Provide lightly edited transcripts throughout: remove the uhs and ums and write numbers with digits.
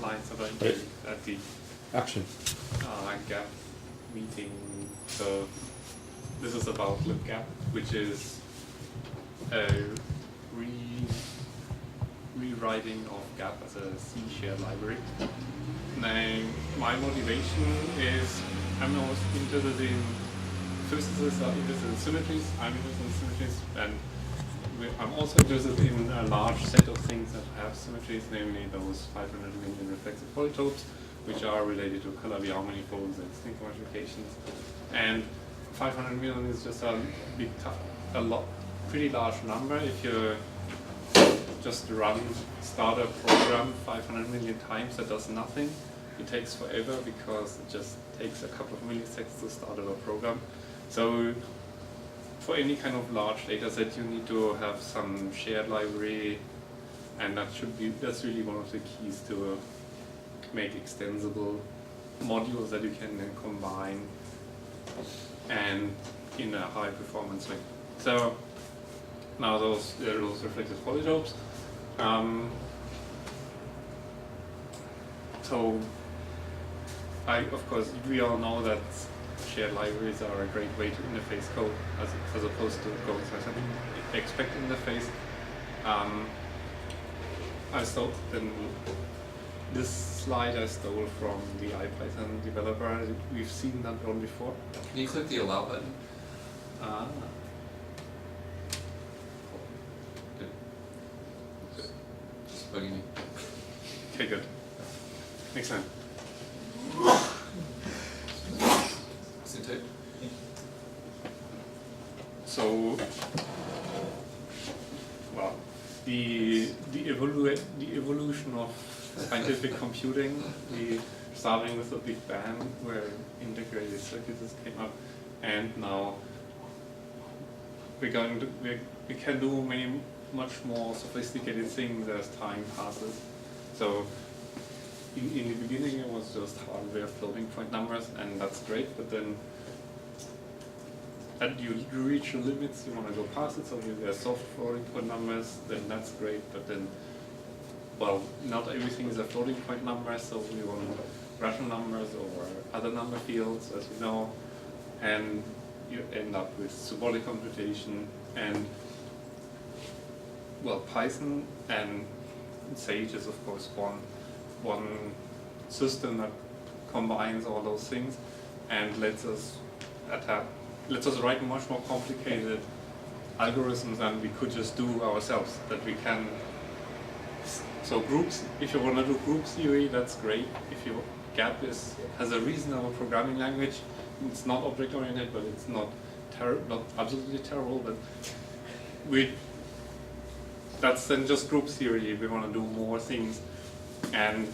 slides that I did at the GAP meeting. So this is about LibGAP, which is a rewriting of GAP as a C shared library. Now, my motivation is I'm most interested in physicists are interested in symmetries. I'm interested in symmetries, and I'm also interested in a large set of things that have symmetries, namely those 500 million reflexive polytopes, which are related to Calabi-Yau manifolds and string modifications. And 500 million is just a pretty large number. If you just start a program 500 million times that does nothing, it takes forever because it just takes a couple of milliseconds to start a program. So for any kind of large data set, you need to have some shared library, and that's really one of the keys to make extensible modules that you can then combine and in a high performance way. So now those reflective polytopes. So of course we all know that shared libraries are a great way to interface code as opposed to going through something expect interface. This slide I stole from the IPython developer. We've seen that one before. Can you click the allow button? Good. Just bugging me. Okay, good. Next time. Sit tight. So, well, the evolution of scientific computing, starting with the Big Bang, where integrated circuits came up, and now we can do much more sophisticated things as time passes. So in the beginning it was just hardware floating point numbers, and that's great, but then you reach the limits, you want to go past it, so there's soft floating point numbers, then that's great, but then, well, not everything is a floating point number, so we want rational numbers or other number fields, as you know, and you end up with symbolic computation. And, well, Python and Sage is of course one system that combines all those things and lets us write much more complicated algorithms than we could just do ourselves. That we can. So groups, if you want to do group theory, that's great. If your GAP has a reasonable programming language, it's not object-oriented, but it's not absolutely terrible. But that's then just group theory. We want to do more things, and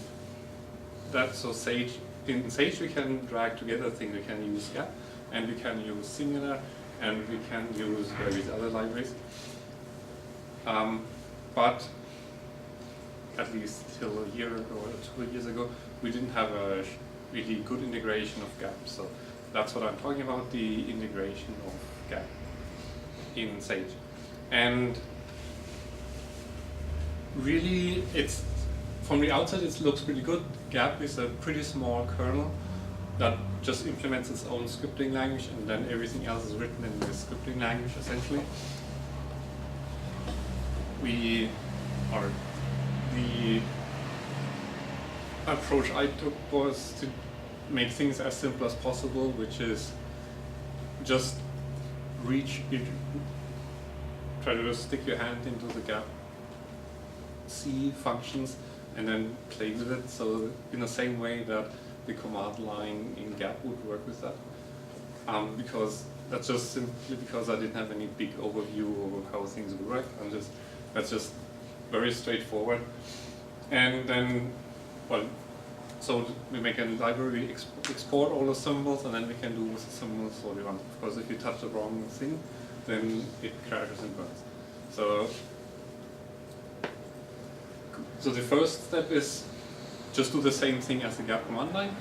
so Sage. In Sage, we can drag together things. We can use GAP, and we can use Singular, and we can use various other libraries. But at least till a year ago or 2 years ago, we didn't have a really good integration of GAP. So that's what I'm talking about, the integration of GAP in Sage. And really, from the outset, it looks pretty good. GAP is a pretty small kernel that just implements its own scripting language, and then everything else is written in the scripting language, essentially. The approach I took was to make things as simple as possible, which is just try to just stick your hand into the GAP C functions and then play with it. So in the same way that the command line in GAP would work with that. Because that's just simply because I didn't have any big overview of how things would work. That's just very straightforward. And then, well, so we make a library, export all the symbols, and then we can do with the symbols what we want. Of course, if you touch the wrong thing, then it crashes and burns. So the first step is just do the same thing as the GAP command line.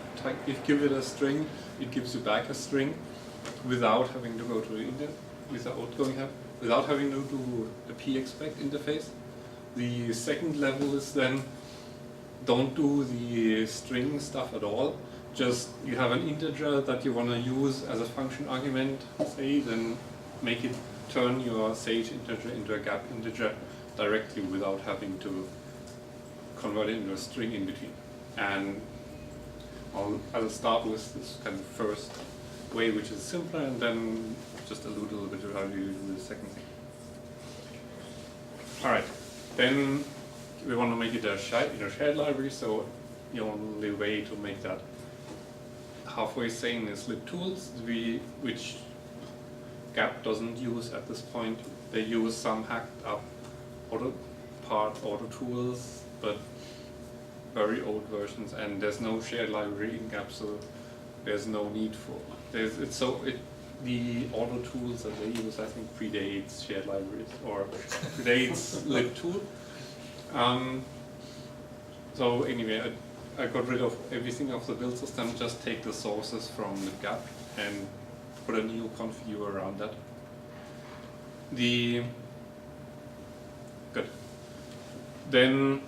Give it a string, it gives you back a string without having to go to the index, without having to do the pexpect interface. The second level is then don't do the string stuff at all. Just you have an integer that you want to use as a function argument, say, then make it turn your Sage integer into a gap integer directly without having to convert it into a string in between. And I'll start with this kind of first way, which is simpler, and then just allude a little bit to how you do the second thing. All right, then we want to make it a shared library, so the only way to make that halfway sane is libtools, which GAP doesn't use at this point. They use some hacked up auto tools, but very old versions, and there's no shared library in GAP, so there's no need for the auto tools that they use, I think, predates shared libraries or predates libtool. So anyway, I got rid of everything of the build system, just take the sources from LibGAP and put a new config around that. Good. Then,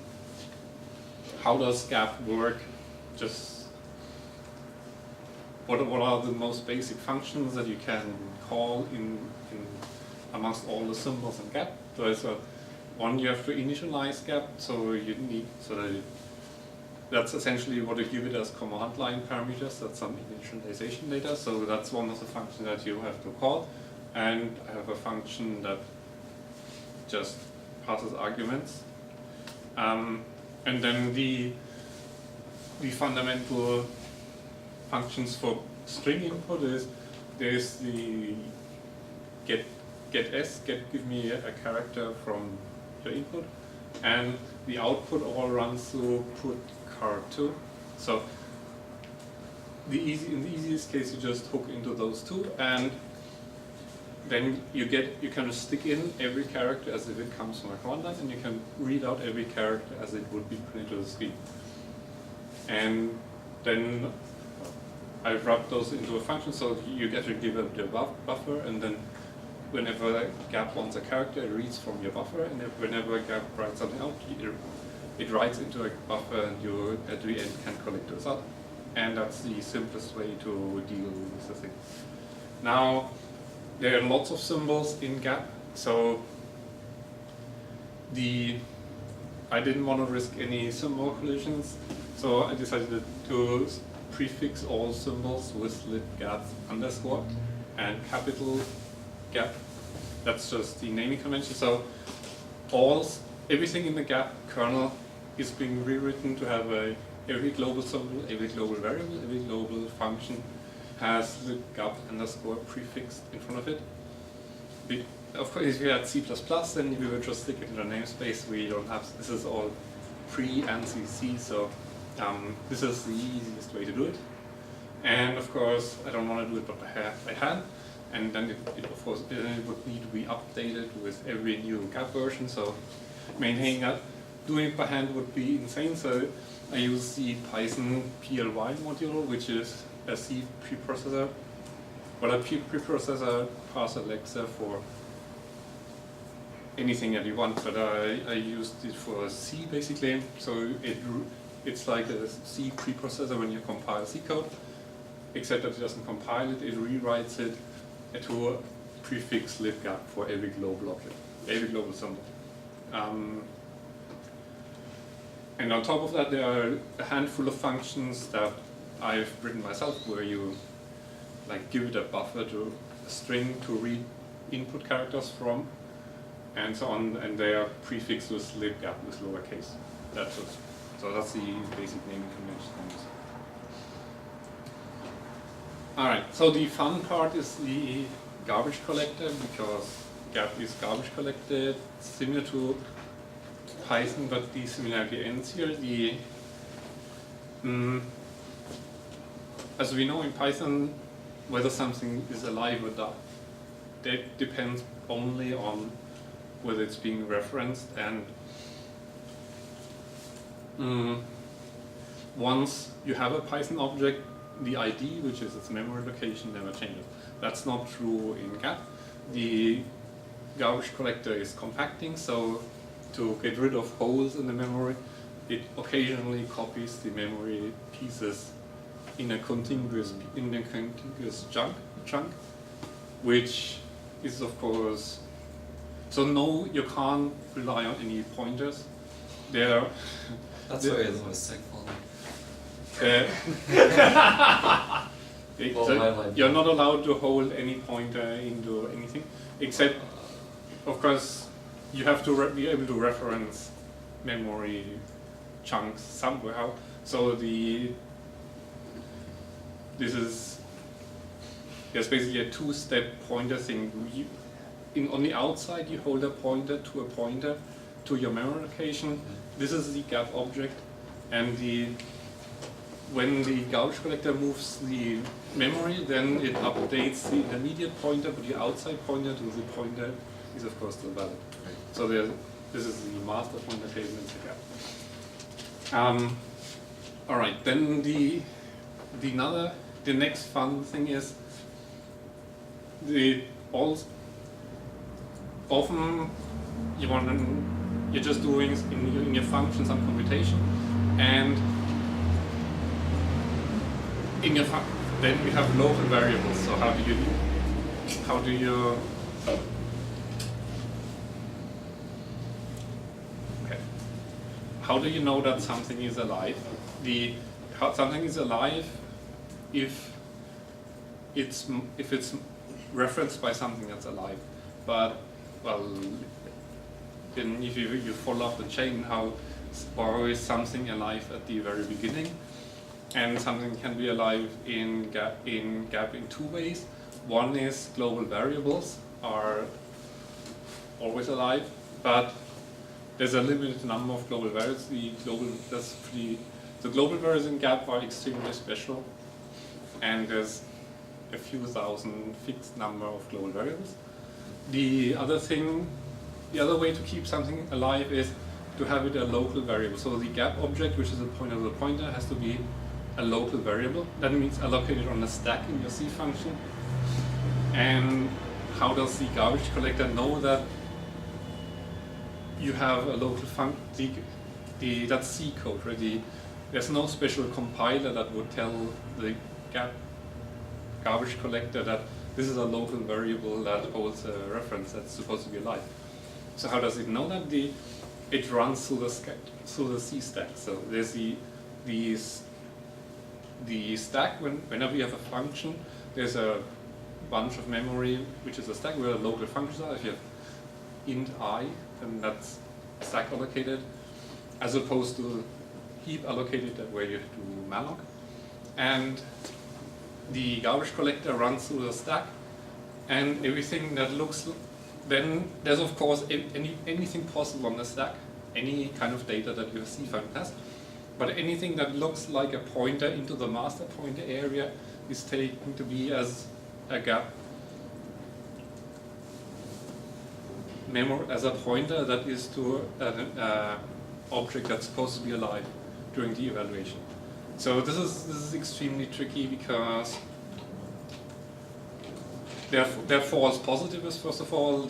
how does GAP work? Just what are the most basic functions that you can call in amongst all the symbols in GAP? So there's one, you have to initialize GAP, so you need that's essentially what you give it as command line parameters. That's some initialization data. So that's one of the functions that you have to call, and I have a function that just passes arguments, and then the fundamental functions for string input is there's the get give me a character from the input, and the output all runs through put car2. So in the easiest case, you just hook into those two, and then you kind of stick in every character as if it comes from a command line, and you can read out every character as it would be printed to the screen. And then I've wrapped those into a function, so you get to give it the buffer, and then whenever GAP wants a character, it reads from your buffer, and whenever GAP writes something out, it writes into a buffer, and you at the end can collect those out. And that's the simplest way to deal with the thing. Now, there are lots of symbols in GAP, so I didn't want to risk any symbol collisions, so I decided to prefix all symbols with libgap _ and capital GAP. That's just the naming convention. So everything in the GAP kernel is being rewritten to have every global symbol, every global variable, every global function has libgap _ prefixed in front of it. Of course, if you had C++, then we would just stick it in the namespace. We don't have, this is all pre-ANSI C, so this is the easiest way to do it. And of course, I don't want to do it by hand. And then of course, it would need to be updated with every new GAP version. So maintaining that, doing it by hand would be insane. So I use the Python PLY module, which is a C preprocessor. Well, a preprocessor parser lexer for anything that you want, but I used it for C basically. So it's like a C preprocessor when you compile C code, except that it doesn't compile it, it rewrites it to prefix libgap for every global object, every global symbol. And on top of that, there are a handful of functions that I've written myself, where you give it a buffer to a string to read input characters from, and so on, and they are prefixed with libgap with lowercase. So that's the basic naming convention. Alright, so the fun part is the garbage collector, because GAP is garbage collected, similar to Python, but the similarity ends here. As we know in Python, whether something is alive or not, that depends only on whether it's being referenced, and once you have a Python object, the ID, which is its memory location, never changes. That's not true in GAP. The garbage collector is compacting, so to get rid of holes in the memory, it occasionally copies the memory pieces in a continuous chunk, which is of course, so no, you can't rely on any pointers. There. That's why it's always sick falling. So you're not allowed to hold any pointer into anything, except, of course, you have to be able to reference memory chunks somehow. So there's basically a two-step pointer thing. On the outside, you hold a pointer to your memory location. This is the gap object, and when the garbage collector moves the memory, then it updates the intermediate pointer, but the outside pointer to the pointer is of course still valid. Right. So this is the master pointer table in the gap. All right, then the next fun thing is often you're just doing in your function some computation, and then we have local variables. So how do you know that something is alive? Something is alive if it's referenced by something that's alive. But well, then if you follow up the chain, or is something alive at the very beginning? And something can be alive in GAP in two ways. One is global variables are always alive, but there's a limited number of global variables. The global variables in GAP are extremely special, and there's a few thousand fixed number of global variables. The other way to keep something alive is to have it a local variable. So the gap object, which is a pointer to the pointer, has to be a local variable. That means allocated on a stack in your C function. And how does the garbage collector know that you have a local function? That's C code, right? There's no special compiler that would tell the garbage collector that this is a local variable that holds a reference that's supposed to be alive. So how does it know that? It runs through the C stack. So there's the stack. Whenever you have a function, there's a bunch of memory which is a stack where local functions are. If you have int I, then that's stack allocated, as opposed to heap allocated where you have to do malloc. And the garbage collector runs through the stack, and everything that looks, then there's of course anything possible on the stack, any kind of data that your C function has, but anything that looks like a pointer into the master pointer area is taken to be as a gap memory, as a pointer that is to an object that's supposed to be alive during the evaluation. So this is extremely tricky because there are false positives. First of all,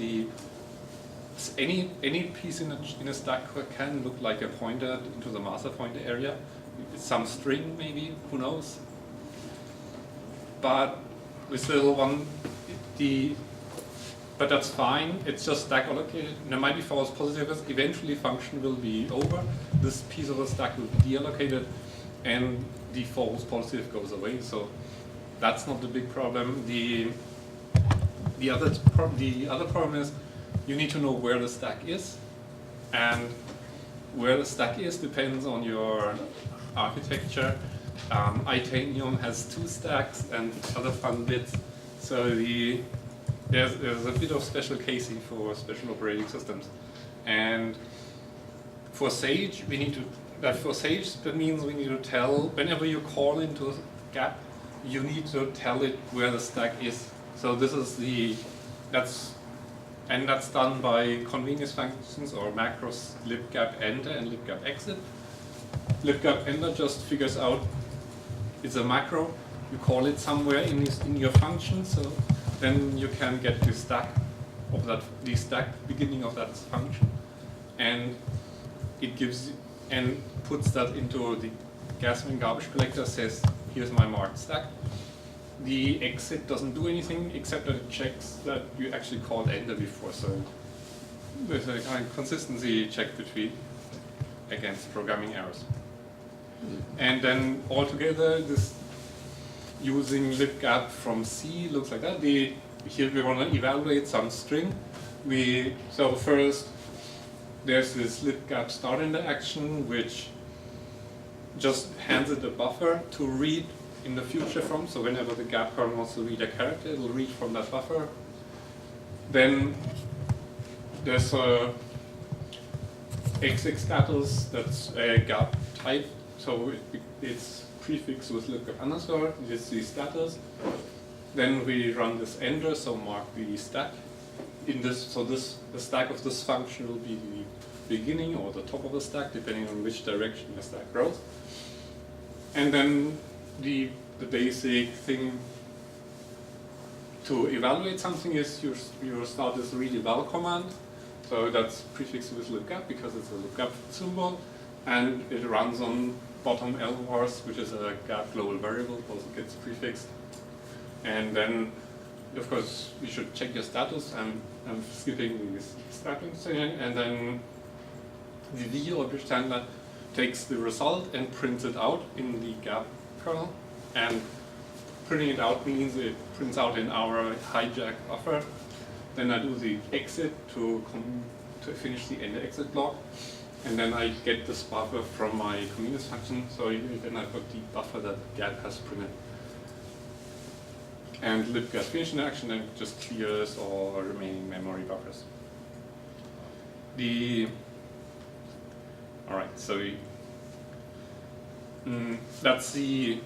any piece in a stack can look like a pointer into the master pointer area. Some string maybe, who knows? But we still want but that's fine. It's just stack allocated. There might be false positives. Eventually, function will be over. This piece of the stack will be deallocated, and the false positive goes away. So that's not the big problem. The other problem is you need to know where the stack is, and where the stack is depends on your architecture. Itanium has 2 stacks and other fun bits. So there's a bit of special casing for special operating systems, and for Sage that means we need to tell, whenever you call into GAP, you need to tell it where the stack is. So this is that's done by convenience functions or macros libgap enter and libgap exit. Libgap enter just figures out it's a macro. You call it somewhere in your function, so then you can get the stack of the stack beginning of that function, and it gives, and puts that into the gas and garbage collector, says, here's my marked stack. The exit doesn't do anything except that it checks that you actually called enter before. So there's a kind of consistency check between against programming errors. And then altogether, this using libgap from C looks like that. Here we want to evaluate some string. So first, there's this libgap start interaction, which just hands it a buffer to read in the future from. So whenever the gap kernel wants to read a character, it'll read from that buffer. Then there's a exec status that's a gap type. So it's prefixed with libgap underscore. This is the status. Then we run this ender, so mark the stack. The stack of this function will be the beginning or the top of the stack, depending on which direction the stack grows. And then the basic thing to evaluate something is you start this read eval command. So that's prefixed with libgap because it's a libgap symbol, and it runs on bottom lvars, which is a gap global variable, also gets prefixed. And then, of course, you should check your status. I'm skipping this starting thing, and then the v object handler takes the result and prints it out in the gap kernel. And printing it out means it prints out in our hijack buffer. Then I do the exit to finish the end exit block. And then I get this buffer from my communis function. So then I've got the buffer that gap has printed. And libgap finish in action then just clears all remaining memory buffers. All right, so that's the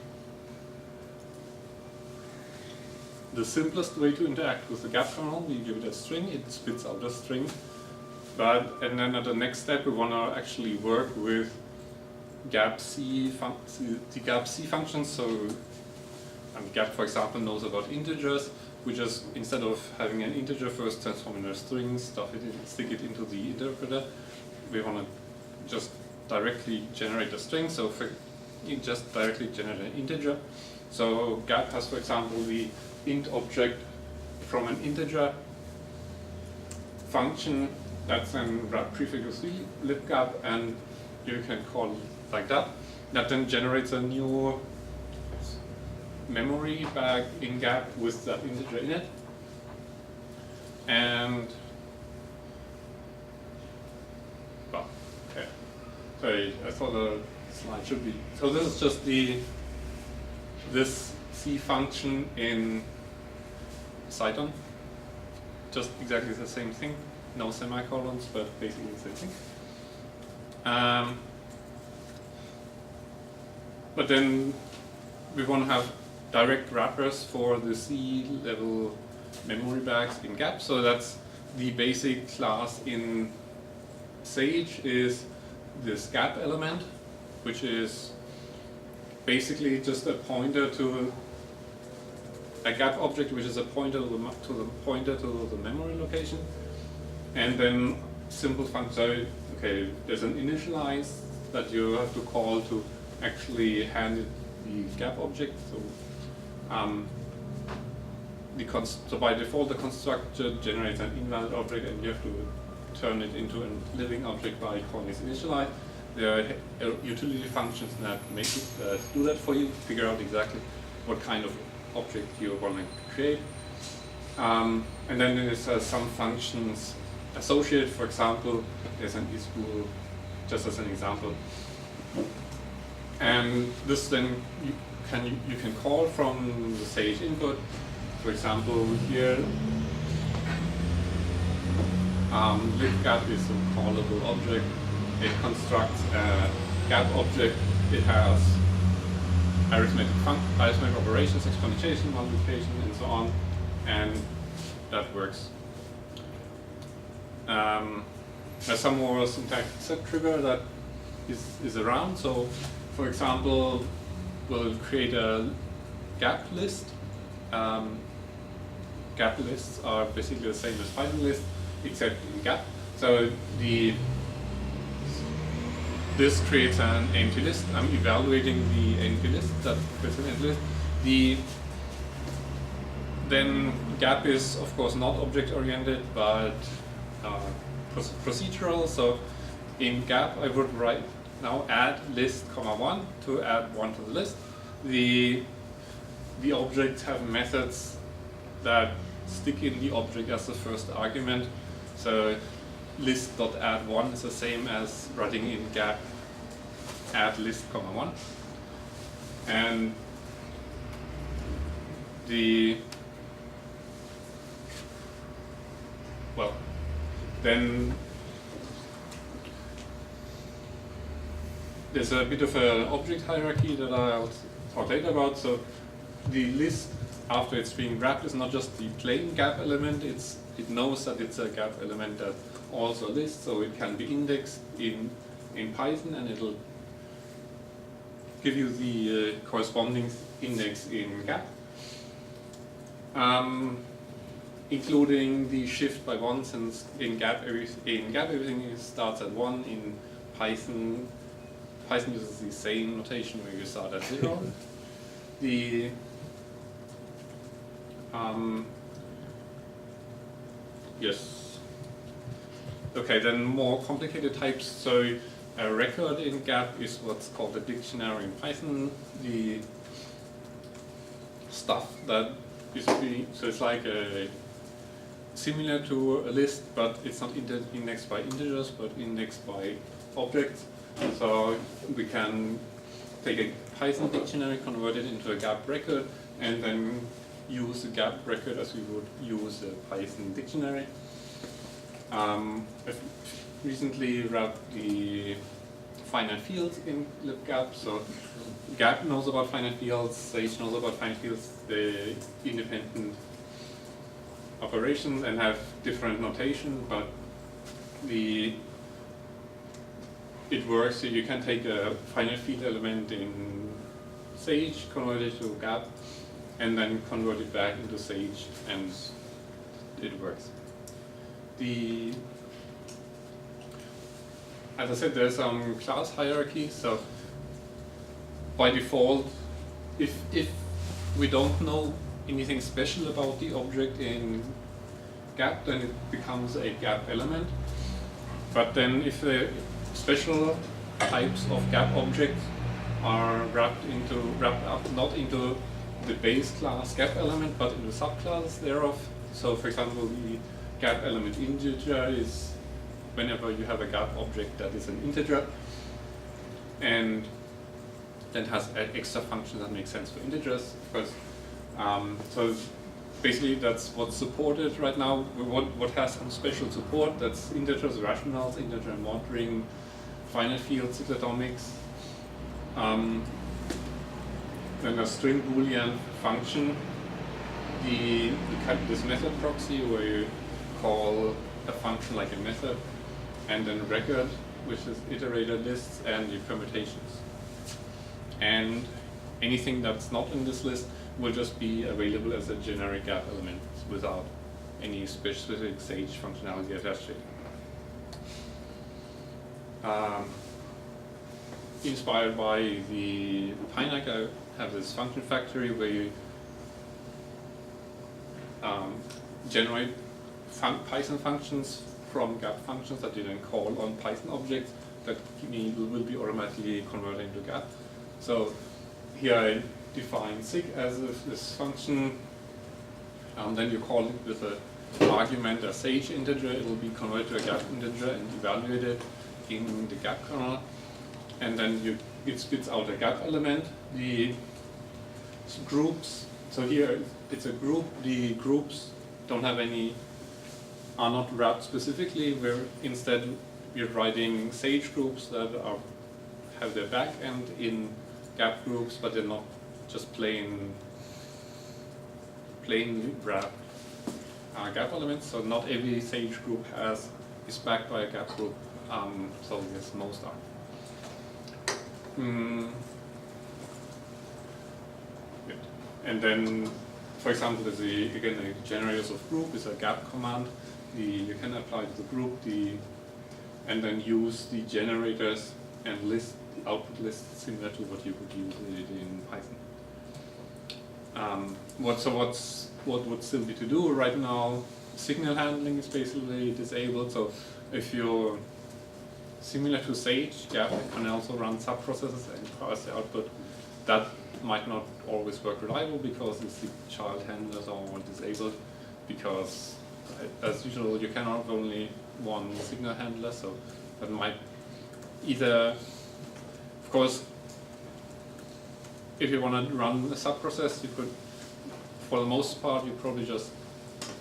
simplest way to interact with the gap kernel. We give it a string, it spits out a string. And then at the next step, we want to actually work with the gap C functions. So gap, for example, knows about integers. We just, instead of having an integer first transform into a string, stick it into the interpreter, we want to just directly generate a string. So just directly generate an integer. So gap has, for example, the int object from an integer function that's then prefixed with libgap, and you can call it like that. That then generates a new memory bag in gap with that integer in it. And well, okay. Sorry, I thought the slide should be. So this is just this C function in Cython. Just exactly the same thing. No semicolons, but basically the same thing. But then we want to have direct wrappers for the C-level memory bags in gap. So that's the basic class in Sage is this gap element, which is basically just a pointer to a gap object, which is a pointer to the memory location. And then simple functions. Okay, there's an initialize that you have to call to actually hand it the gap object. So, so by default, the constructor generates an invalid object, and you have to turn it into a living object by calling this initialize. There are utility functions that make it do that for you. Figure out exactly what kind of object you want to create, and then there's some functions associated. For example, there's an isBool, just as an example, and this then you can call from the Sage input. For example, here libgap is a callable object. It constructs a gap object. It has arithmetic operations, exponentiation, multiplication, and so on, and that works. There's some more syntactic set trigger that is around. So, for example, we'll create a gap list. Gap lists are basically the same as Python lists, except in gap. So this creates an empty list. I'm evaluating the empty list. That creates an empty list. Then GAP is of course not object-oriented, but procedural. So in GAP, I would write now add list comma 1 to add 1 to the list. The objects have methods that stick in the object as the first argument. So list.add1 is the same as writing in GAP add list comma 1. And then there's a bit of an object hierarchy that I'll talk later about. So the list, after it's being wrapped, is not just the plain GAP element, it knows that it's a GAP element that also lists, so it can be indexed in Python, and it'll give you the corresponding index in GAP. Including the shift by 1, since in GAP everything starts at 1. In Python uses the same notation where you start at 0. Yes. Okay, then more complicated types. So a record in GAP is what's called a dictionary in Python. The stuff that is so it's like similar to a list, but it's not indexed by integers, but indexed by objects. So we can take a Python dictionary, convert it into a GAP record, and then use the GAP record as we would use a Python dictionary. I've recently wrapped the finite fields in LibGAP, so GAP knows about finite fields, Sage knows about finite fields, the independent operations, and have different notation, but it works. So you can take a finite field element in Sage, convert it to GAP, and then convert it back into Sage, and it works. As I said, there's some class hierarchy. So by default, if we don't know anything special about the object in GAP, then it becomes a GAP element. But then if the special types of GAP objects are wrapped up not into the base class GAP element, but into subclasses thereof. So for example, the GAP element integer is whenever you have a GAP object that is an integer, and then has extra functions that make sense for integers. Because so basically that's what's supported right now. What has some special support? That's integers, rationals, integer monitoring, finite fields, cyclotomics. Then a string Boolean function. This method proxy where you call a function like a method, and then record, which is iterator lists and the permutations. And anything that's not in this list will just be available as a generic GAP element without any specific Sage functionality attached to it. Inspired by the Pinac, I have this function factory where you generate Python functions from GAP functions that you then call on Python objects that will be automatically converted into GAP. So here I define sig as this function, then you call it with an argument, a Sage integer. It will be converted to a GAP integer and evaluated in the GAP kernel, and then it spits out a GAP element. The groups, so here it's a group. The groups are not wrapped specifically, where instead we're writing Sage groups that have their backend in GAP groups, but they're not just plain wrapped GAP elements. So not every Sage group is backed by a GAP group. So yes, most are. Yeah. And then, for example, there's again a generators of group is a GAP command. You can apply to the group and then use the generators and list output list similar to what you could use it in Python. What would still be to do right now? Signal handling is basically disabled. So if you're similar to Sage, GAP can also run subprocesses and parse the output. That might not always work reliable because the child handlers are all disabled. Because as usual, you cannot have only one signal handler. So that might either, of course, if you want to run a subprocess, you could, for the most part, you probably just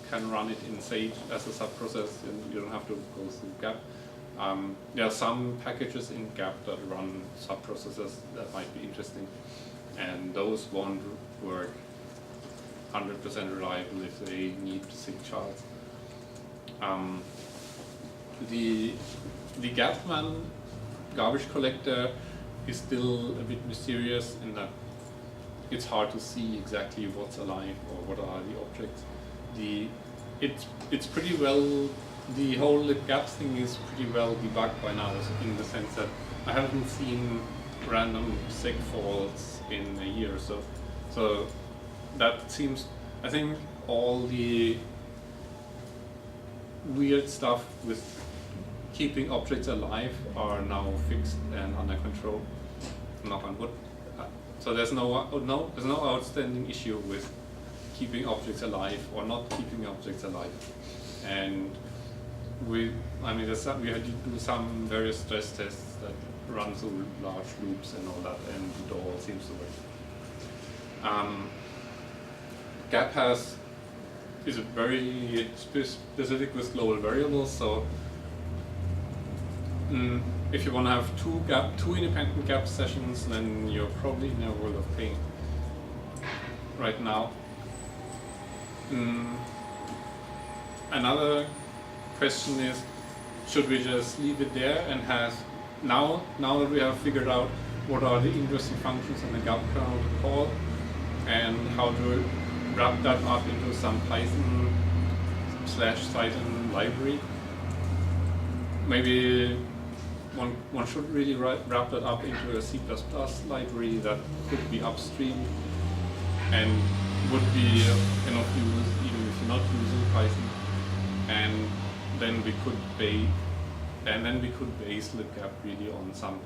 can run it in Sage as a subprocess, and you don't have to go through GAP. There are some packages in GAP that run subprocesses that might be interesting, and those won't work 100% reliable if they need sick child. The GAPman garbage collector is still a bit mysterious in that it's hard to see exactly what's alive or what are the objects. It's pretty well, the whole LibGAP thing is pretty well debugged by now, in the sense that I haven't seen random seg faults in a year or so. So that seems, I think all the weird stuff with keeping objects alive are now fixed and under control, knock on wood. So there's no outstanding issue with keeping objects alive or not keeping objects alive. And we had to do some various stress tests that run through large loops and all that, and it all seems to work. GAP is very specific with global variables, so if you want to have two independent GAP sessions, then you're probably in a world of pain right now. Another question is, should we just leave it there and have, now that we have figured out what are the interesting functions in the GAP kernel to call and how to wrap that up into some Python /Titan library, maybe one should really wrap that up into a C++ library that could be upstream and would be enough use even if you're not using Python, and then we could base LibGAP really on some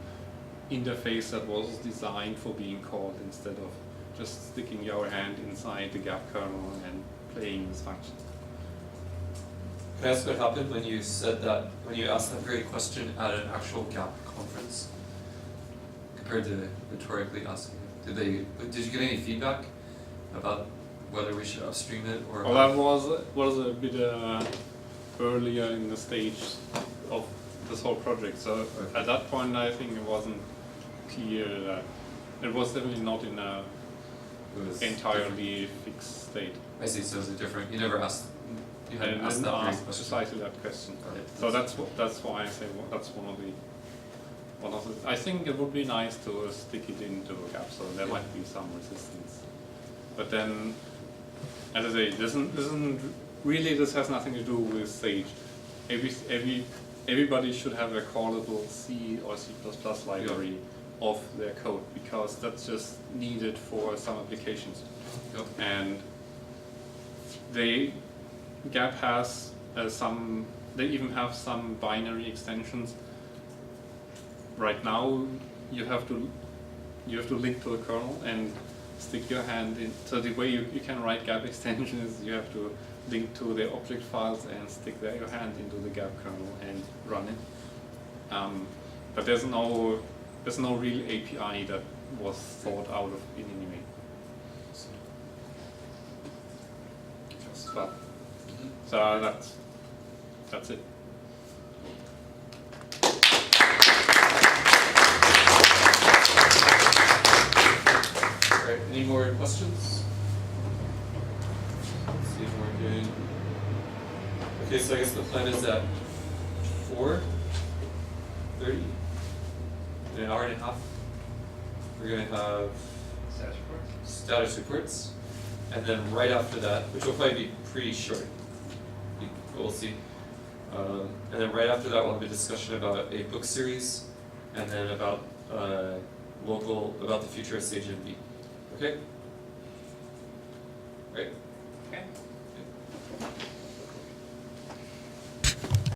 interface that was designed for being called instead of just sticking your hand inside the GAP kernel and playing this function. Can I ask what happened when you said that, when you asked that very question at an actual GAP conference, compared to rhetorically asking it? Did you get any feedback about whether we should upstream it or? Well, that was a bit earlier in the stage of this whole project. So at that point, I think it wasn't clear that it was definitely not in a entirely fixed state. I see. So it's different. You never asked. You hadn't asked that very question. Precisely that question. Okay. So that's why I say that's one of the. I think it would be nice to stick it into a GAP, so there might be some resistance. But then, as I say, this has nothing to do with Sage. Everybody should have a callable C or C++ library of their code, because that's just needed for some applications. Yep. And GAP has they even have some binary extensions. Right now, you have to link to the kernel and stick your hand in. So the way you can write GAP extensions is you have to link to the object files and stick your hand into the GAP kernel and run it. But there's no real API that was thought out of in any way. So that's it. Alright, any more questions? Let's see if we're good. Okay, so I guess the plan is at 4:30, in an hour and a half. We're going to have status reports, and then right after that, which will probably be pretty short, we'll see. And then right after that, we'll have a discussion about a book series and then about about the future of SageMD. Okay? Right.